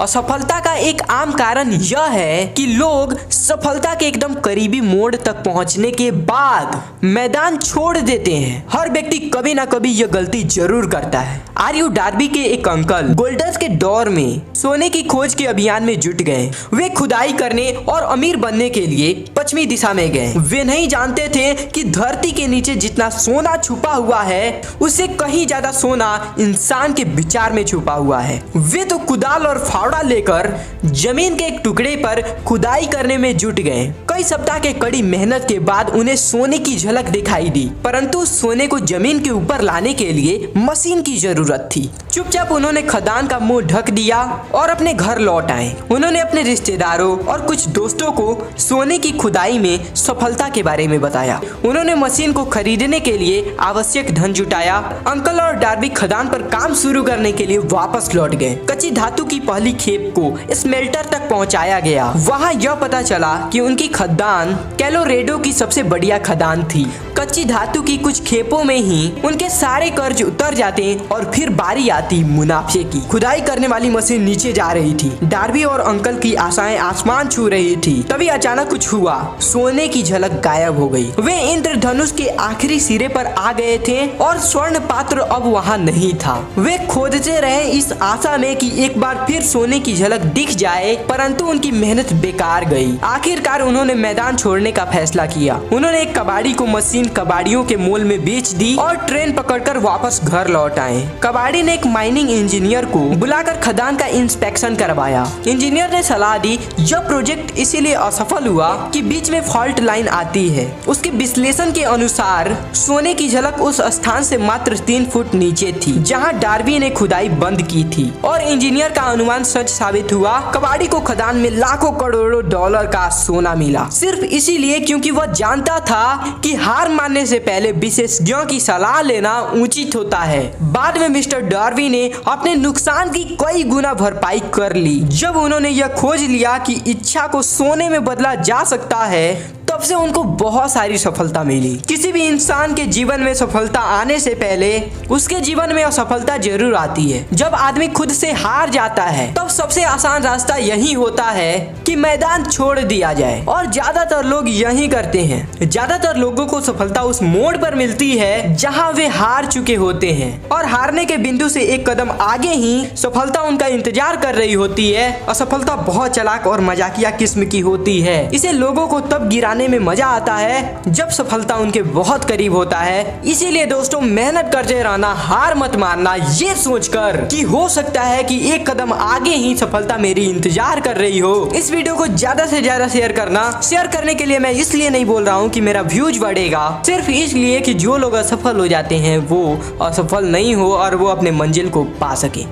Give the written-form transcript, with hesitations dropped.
असफलता का एक आम कारण यह है कि लोग सफलता के एकदम करीबी मोड़ तक पहुंचने के बाद मैदान छोड़ देते हैं। हर व्यक्ति कभी ना कभी यह गलती जरूर करता है। आरयू डार्बी के एक अंकल गोल्डर्स के दौर में सोने की खोज के अभियान में जुट गए। वे खुदाई करने और अमीर बनने के लिए पश्चिमी दिशा में गए। वे नहीं जानते थे कि धरती के नीचे जितना सोना छुपा हुआ है उससे कहीं ज्यादा सोना इंसान के विचार में छुपा हुआ है। वे तो कुदाल और फावड़ा लेकर जमीन के एक टुकड़े पर खुदाई करने में जुट गए। कई सप्ताह के कड़ी मेहनत के बाद उन्हें सोने की झलक दिखाई दी, परंतु सोने को जमीन के ऊपर लाने के लिए मशीन की जरूरत थी। चुपचाप उन्होंने खदान का मुंह ढक दिया और अपने घर लौट आए। उन्होंने अपने रिश्तेदारों और कुछ दोस्तों को सोने की खुदाई में सफलता के बारे में बताया। उन्होंने मशीन को खरीदने के लिए आवश्यक धन जुटाया। अंकल और डार्बी खदान पर काम शुरू करने के लिए वापस लौट गए। कच्ची धातु की पहली खेप को स्मेल्टर तक पहुंचाया गया। वहां यह पता चला कि उनकी खदान कोलोराडो की सबसे बढ़िया खदान थी। कच्ची धातु की कुछ खेपों में ही उनके सारे कर्ज उतर जाते और फिर बारी आती मुनाफे की। खुदाई करने वाली मशीन नीचे जा रही थी। डार्बी और अंकल की आशाएं आसमान छू रही थी। तभी अचानक कुछ हुआ। सोने की झलक गायब हो गई। वे इंद्रधनुष के आखिरी सिरे पर आ गए थे और स्वर्ण पात्र अब वहां नहीं था। वे खोदते रहे इस आशा में कि एक बार फिर सोने की झलक दिख जाए, परंतु उनकी मेहनत बेकार गई। आखिरकार उन्होंने मैदान छोड़ने का फैसला किया। उन्होंने एक कबाड़ी को मशीन कबाड़ियों के मोल में बेच दी और ट्रेन पकड़कर वापस घर लौट आए। कबाड़ी ने एक माइनिंग इंजीनियर को बुलाकर खदान का इंस्पेक्शन करवाया। इंजीनियर ने सलाह दी यह प्रोजेक्ट इसीलिए असफल हुआ कि बीच में फॉल्ट लाइन आती है। उसके विश्लेषण के अनुसार सोने की झलक उस स्थान से मात्र 3 फुट नीचे थी जहां डार्बी ने खुदाई बंद की थी और इंजीनियर का अनुमान सच साबित हुआ। कबाड़ी को खदान में लाखों करोड़ों डॉलर का सोना मिला, सिर्फ इसीलिए क्योंकि वह जानता था कि हार मानने से पहले विशेषज्ञों की सलाह लेना उचित होता है। बाद में मिस्टर डार्बी ने अपने नुकसान की कई गुना भरपाई कर ली। जब उन्होंने यह खोज लिया कि इच्छा को सोने में बदला जा सकता है, तब से उनको बहुत सारी सफलता मिली। किसी भी इंसान के जीवन में सफलता आने से पहले उसके जीवन में असफलता जरूर आती है। जब आदमी खुद से हार जाता है तब सबसे आसान रास्ता यही होता है कि मैदान छोड़ दिया जाए, और ज्यादातर लोग यही करते हैं। ज्यादातर लोगों को सफलता उस मोड़ पर मिलती है जहां वे हार चुके होते हैं, और हारने के बिंदु से एक कदम आगे ही सफलता उनका इंतजार कर रही होती है। असफलता बहुत चालाक और मजाकिया किस्म की होती है। इसे लोगों को तब गिराने में मजा आता है जब सफलता उनके बहुत करीब होता है। इसीलिए दोस्तों, मेहनत करते रहना, हार मत मानना, ये सोचकर कि हो सकता है कि एक कदम आगे ही सफलता मेरी इंतजार कर रही हो। इस वीडियो को ज्यादा से ज्यादा शेयर करना। शेयर करने के लिए मैं इसलिए नहीं बोल रहा हूँ कि मेरा व्यूज बढ़ेगा, सिर्फ इसलिए कि जो लोग असफल हो जाते हैं वो असफल नहीं हो और वो अपने मंजिल को पा सके।